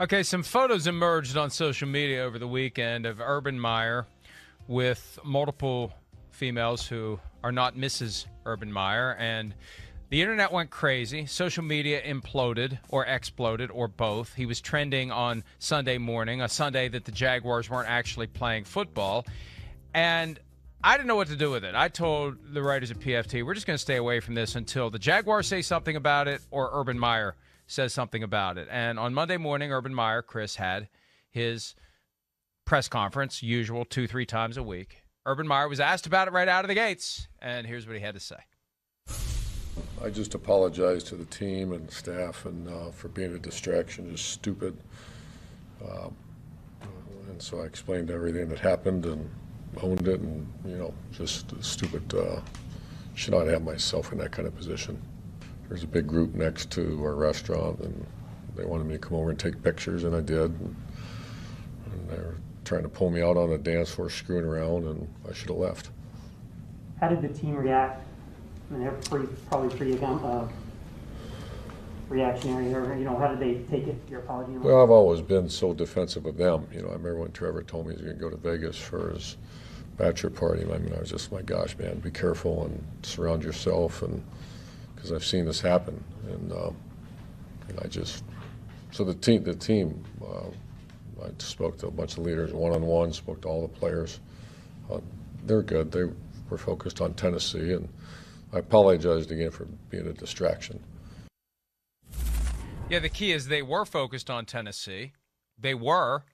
Okay, some photos emerged on social media over the weekend of Urban Meyer with multiple females who are not Mrs. Urban Meyer, and the internet went crazy. Social media imploded or exploded or both. He was trending on Sunday morning, a Sunday that the Jaguars weren't actually playing football, and I didn't know what to do with it. I told the writers at PFT, we're just going to stay away from this until the Jaguars say something about it or Urban Meyer says something about it. And on Monday morning, Urban Meyer, Chris, had his press conference, usual 2-3 times a week. Urban Meyer was asked about it right out of the gates, and here's what he had to say. I just apologize to the team and staff and for being a distraction, just stupid. And so I explained everything that happened and owned it, and, just stupid. Should not have myself in that kind of position. There's a big group next to our restaurant, and they wanted me to come over and take pictures, and I did. And they were trying to pull me out on the dance floor, screwing around, and I should have left. How did the team react? I mean, they're probably pretty reactionary. Or, how did they take it, your apology? Well, I've always been so defensive of them. I remember when Trevor told me he was going to go to Vegas for his bachelor party. I mean, I was just, my gosh, man, be careful and surround yourself, and because I've seen this happen, and I just, so the team, I spoke to a bunch of leaders one-on-one, spoke to all the players. They're good. They were focused on Tennessee, and I apologized again for being a distraction. Yeah, the key is they were focused on Tennessee. They were,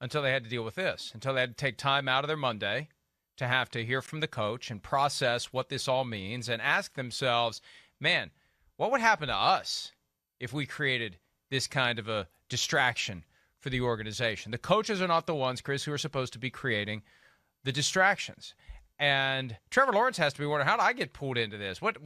until they had to deal with this, until they had to take time out of their Monday to have to hear from the coach and process what this all means and ask themselves, man, what would happen to us if we created this kind of a distraction for the organization? The coaches are not the ones, Chris, who are supposed to be creating the distractions. And Trevor Lawrence has to be wondering, how did I get pulled into this? Wait,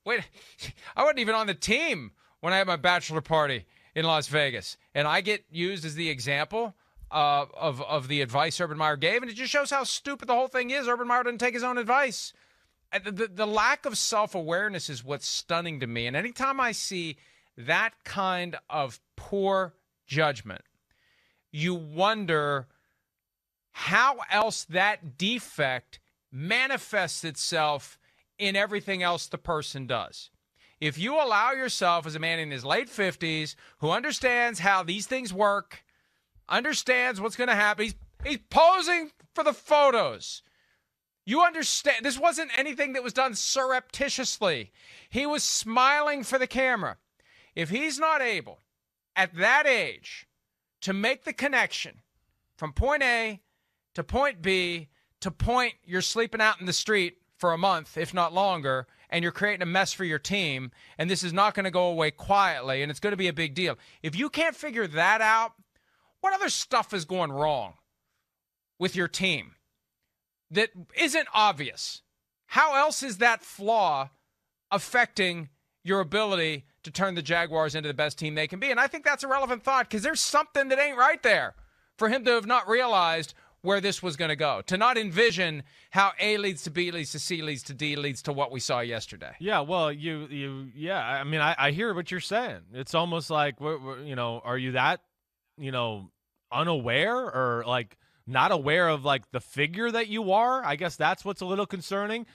I wasn't even on the team when I had my bachelor party in Las Vegas. And I get used as the example of the advice Urban Meyer gave. And it just shows how stupid the whole thing is. Urban Meyer didn't take his own advice. The lack of self-awareness is what's stunning to me. And anytime I see that kind of poor judgment, you wonder how else that defect manifests itself in everything else the person does. If you allow yourself as a man in his late 50s who understands how these things work, understands what's going to happen, he's posing for the photos. You understand, this wasn't anything that was done surreptitiously. He was smiling for the camera. If he's not able, at that age, to make the connection from point A to point B to point you're sleeping out in the street for a month, if not longer, and you're creating a mess for your team, and this is not going to go away quietly, and it's going to be a big deal. If you can't figure that out, what other stuff is going wrong with your team that isn't obvious? How else is that flaw affecting your ability to turn the Jaguars into the best team they can be? And I think that's a relevant thought, because there's something that ain't right there for him to have not realized where this was going to go, to not envision how A leads to B leads to C leads to D leads to what we saw yesterday. Yeah, well, yeah. I mean, I hear what you're saying. It's almost like, are you that, unaware or like not aware of like the figure that you are? I guess that's what's a little concerning.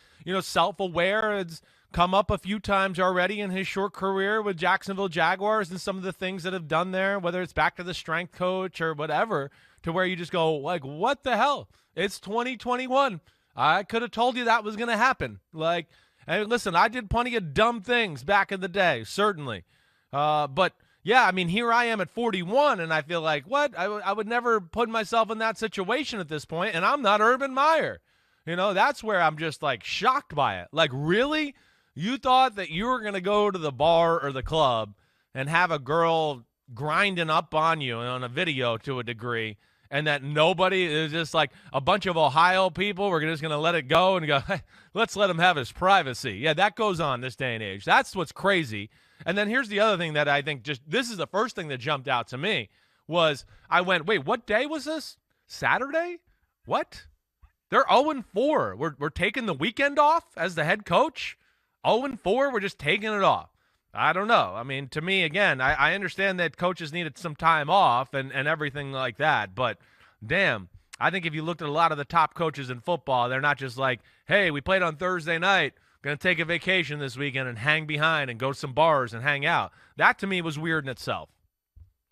Self-aware has come up a few times already in his short career with Jacksonville Jaguars and some of the things that have done there, whether it's back to the strength coach or whatever, to where you just go, like, what the hell? It's 2021. I could have told you that was going to happen. Like, and listen, I did plenty of dumb things back in the day, certainly. But, yeah, I mean, here I am at 41, and I feel like, what? I would never put myself in that situation at this point, and I'm not Urban Meyer. That's where I'm just, like, shocked by it. Like, really? You thought that you were going to go to the bar or the club and have a girl grinding up on you on a video to a degree, and that nobody is just like a bunch of Ohio people, we're just going to let it go and go, hey, let's let him have his privacy. Yeah, that goes on this day and age. That's what's crazy. And then here's the other thing that I think this is the first thing that jumped out to me was I went, wait, what day was this? Saturday? What? They're 0-4. We're taking the weekend off as the head coach? 0-4, we're just taking it off. I don't know. I mean, to me, again, I understand that coaches needed some time off and everything like that, but damn, I think if you looked at a lot of the top coaches in football, they're not just like, hey, we played on Thursday night, going to take a vacation this weekend and hang behind and go to some bars and hang out. That, to me, was weird in itself.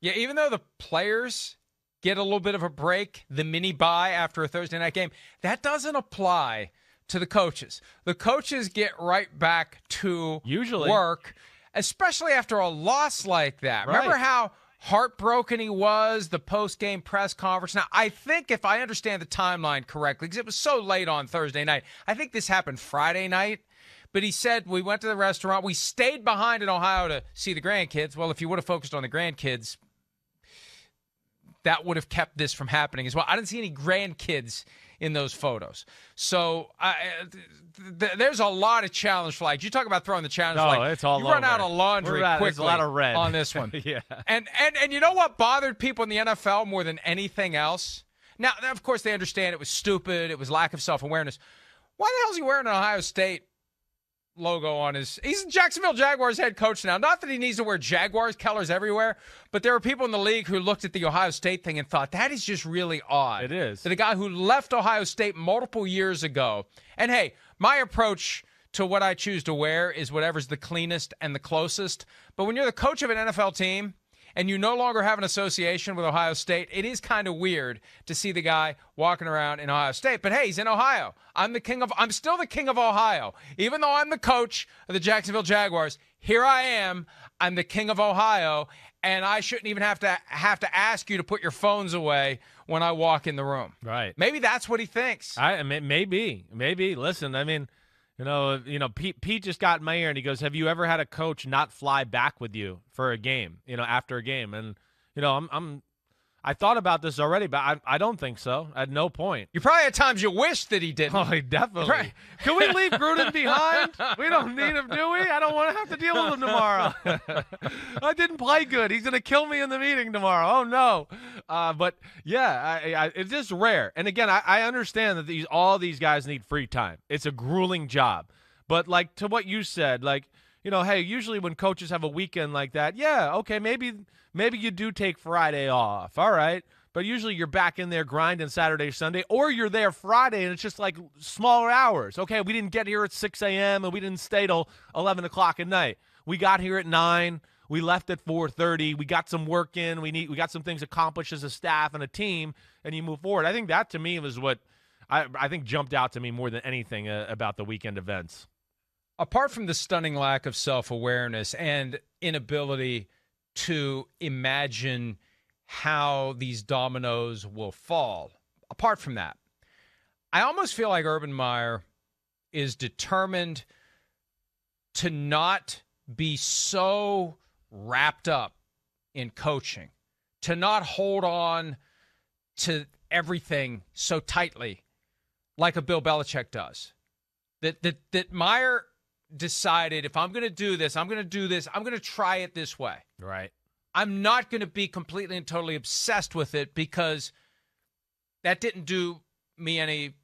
Yeah, even though the players get a little bit of a break, the mini bye after a Thursday night game, that doesn't apply to the coaches. The coaches get right back to usually work, especially after a loss like that. Right. Remember how heartbroken he was, the post-game press conference? Now, I think if I understand the timeline correctly, because it was so late on Thursday night, I think this happened Friday night, but he said, we went to the restaurant, we stayed behind in Ohio to see the grandkids. Well, if you would have focused on the grandkids, that would have kept this from happening as well. I didn't see any grandkids in those photos. So there's a lot of challenge flags. You talk about throwing the challenge flag. It's all you run over. out of laundry quickly. There's a lot of red on this one. Yeah. And you know what bothered people in the NFL more than anything else? Now, of course, they understand it was stupid. It was lack of self-awareness. Why the hell is he wearing an Ohio State logo on his... He's Jacksonville Jaguars head coach now. Not that he needs to wear Jaguars colors everywhere, but there were people in the league who looked at the Ohio State thing and thought, that is just really odd. It is. That a guy who left Ohio State multiple years ago... And hey, my approach to what I choose to wear is whatever's the cleanest and the closest. But when you're the coach of an NFL team and you no longer have an association with Ohio State, it is kind of weird to see the guy walking around in Ohio State. But hey, he's in Ohio. I'm still the king of Ohio. Even though I'm the coach of the Jacksonville Jaguars, here I am. I'm the king of Ohio, and I shouldn't even have to ask you to put your phones away when I walk in the room. Right. Maybe that's what he thinks. Maybe. Listen, I mean, you know, Pete just got Meyer, and he goes, "Have you ever had a coach not fly back with you for a game? You know, after a game?" And you know, I thought about this already, but I don't think so. At no point. You probably had times you wish that he didn't. Oh, definitely. Right. Can we leave Gruden behind? We don't need him, do we? I don't want to have to deal with him tomorrow. I didn't play good. He's going to kill me in the meeting tomorrow. Oh, no. But, yeah, it's just rare. And, again, I understand that all these guys need free time. It's a grueling job. But, like, to what you said, like, you know, hey, usually when coaches have a weekend like that, yeah, okay, maybe you do take Friday off. All right. But usually you're back in there grinding Saturday, Sunday, or you're there Friday and it's just like smaller hours. Okay, we didn't get here at 6 a.m. and we didn't stay till 11 o'clock at night. We got here at 9. We left at 4:30. We got some work in. We got some things accomplished as a staff and a team, and you move forward. I think that to me was what I think jumped out to me more than anything about the weekend events. Apart from the stunning lack of self-awareness and inability to imagine how these dominoes will fall. Apart from that, I almost feel like Urban Meyer is determined to not be so wrapped up in coaching, to not hold on to everything so tightly like a Bill Belichick does. That Meyer decided, if I'm going to do this, I'm going to do this. I'm going to try it this way. Right. I'm not going to be completely and totally obsessed with it because that didn't do me any,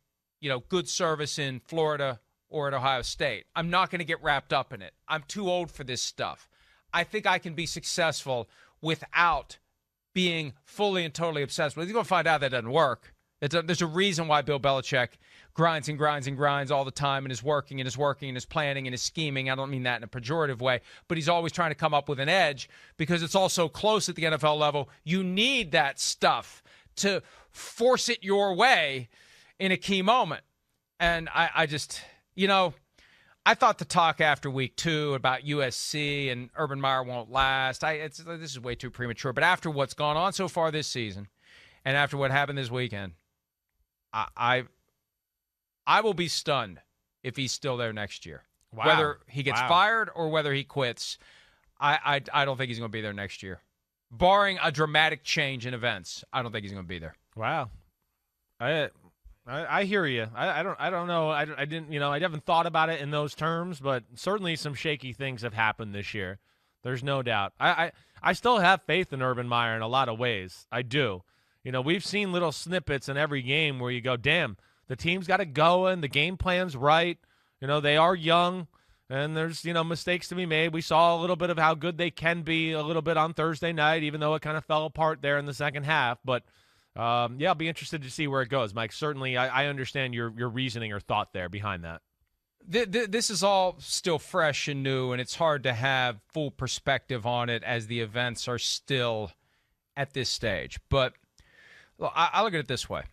good service in Florida or at Ohio State. I'm not going to get wrapped up in it. I'm too old for this stuff. I think I can be successful without being fully and totally obsessed with it. You're going to find out that doesn't work. There's a reason why Bill Belichick grinds and grinds and grinds all the time and is working and is working and is planning and is scheming. I don't mean that in a pejorative way, but he's always trying to come up with an edge because it's all so close at the NFL level. You need that stuff to force it your way in a key moment. And I just, I thought the talk after week 2 about USC and Urban Meyer won't last. This is way too premature. But after what's gone on so far this season and after what happened this weekend, I will be stunned if he's still there next year. Wow. Whether he gets fired or whether he quits, I don't think he's going to be there next year. Barring a dramatic change in events, I don't think he's going to be there. Wow. I hear you. I don't know. I didn't. I haven't thought about it in those terms, but certainly some shaky things have happened this year. There's no doubt. I still have faith in Urban Meyer in a lot of ways. I do. We've seen little snippets in every game where you go, damn, the team's got it going. The game plan's right. They are young. And there's, mistakes to be made. We saw a little bit of how good they can be a little bit on Thursday night, even though it kind of fell apart there in the second half. But, I'll be interested to see where it goes, Mike. Certainly, I understand your reasoning or thought there behind that. This is all still fresh and new, and it's hard to have full perspective on it as the events are still at this stage. But look, I look at it this way.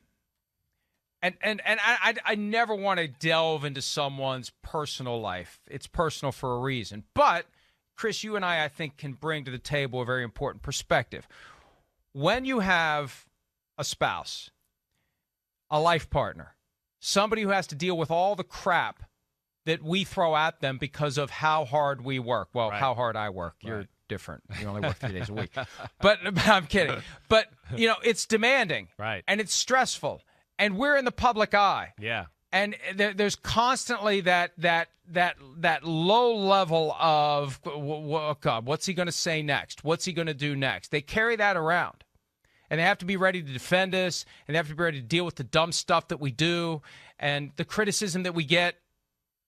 And I never want to delve into someone's personal life. It's personal for a reason. But, Chris, you and I think, can bring to the table a very important perspective. When you have a spouse, a life partner, somebody who has to deal with all the crap that we throw at them because of how hard we work. Well, right. How hard I work. You're different. You only work 3 days a week. But I'm kidding. But, it's demanding. Right. And it's stressful. And we're in the public eye. Yeah. And there's constantly that low level of, oh God, what's he going to say next? What's he going to do next? They carry that around. And they have to be ready to defend us, and they have to be ready to deal with the dumb stuff that we do and the criticism that we get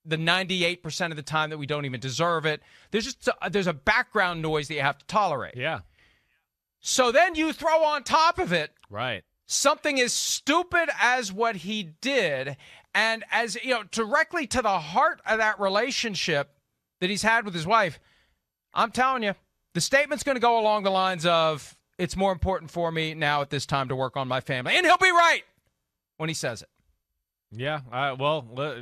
the 98% of the time that we don't even deserve it. There's a background noise that you have to tolerate. Yeah. So then you throw on top of it right. something as stupid as what he did, and as directly to the heart of that relationship that he's had with his wife. I'm telling you, the statement's going to go along the lines of, it's more important for me now at this time to work on my family. And he'll be right when he says it. Yeah,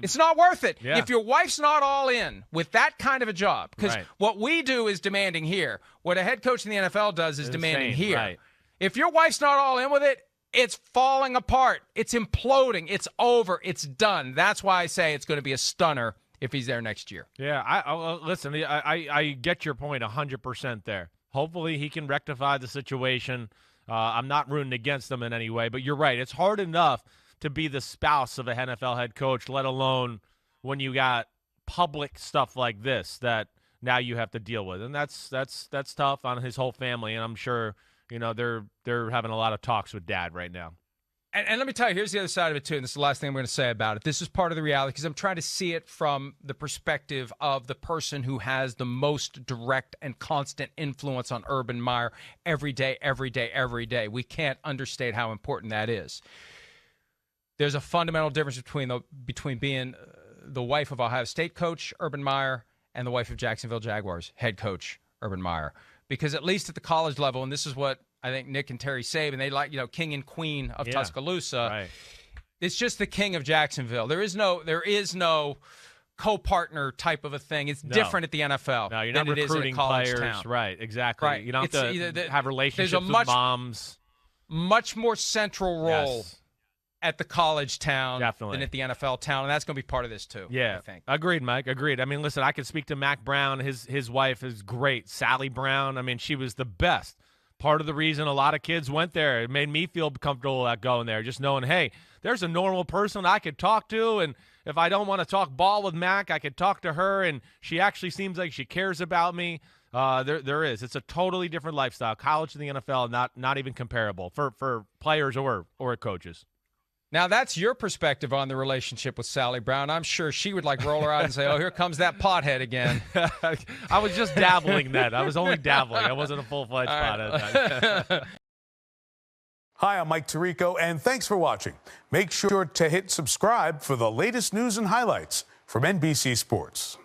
it's not worth it. Yeah. If your wife's not all in with that kind of a job, because right. what we do is demanding here. What a head coach in the NFL does is demanding insane. here. Right. If your wife's not all in with it, it's falling apart. It's imploding. It's over. It's done. That's why I say it's going to be a stunner if he's there next year. Yeah, listen, I get your point 100% there. Hopefully he can rectify the situation. I'm not rooting against them in any way, but you're right. It's hard enough to be the spouse of a NFL head coach, let alone when you got public stuff like this that now you have to deal with. And that's tough on his whole family, and I'm sure they're having a lot of talks with Dad right now. And let me tell you, here's the other side of it, too, and this is the last thing I'm going to say about it. This is part of the reality because I'm trying to see it from the perspective of the person who has the most direct and constant influence on Urban Meyer every day, every day, every day. We can't understate how important that is. There's a fundamental difference between being the wife of Ohio State coach Urban Meyer and the wife of Jacksonville Jaguars head coach Urban Meyer. Because at least at the college level, and this is what I think Nick and Terry say, and they like, king and queen of Tuscaloosa. Right. It's just the king of Jacksonville. There is no co-partner type of a thing. It's different at the NFL. No, you're not recruiting players. Town. Right, exactly. Right. You don't have to have relationships with moms. Much more central role at the college town than at the NFL town, and that's going to be part of this too. Yeah, I think. Agreed, Mike. Agreed. I mean, listen, I could speak to Mac Brown. His wife is great, Sally Brown. I mean, she was the best. Part of the reason a lot of kids went there, it made me feel comfortable about going there, just knowing, hey, there's a normal person I could talk to, and if I don't want to talk ball with Mac, I could talk to her, and she actually seems like she cares about me. There is. It's a totally different lifestyle. College and the NFL, not even comparable for players or coaches. Now, that's your perspective on the relationship with Sally Brown. I'm sure she would roll her eyes and say, oh, here comes that pothead again. I was just dabbling then. I was only dabbling. I wasn't a full-fledged pothead. Hi, I'm Mike Tirico, and thanks for watching. Make sure to hit subscribe for the latest news and highlights from NBC Sports.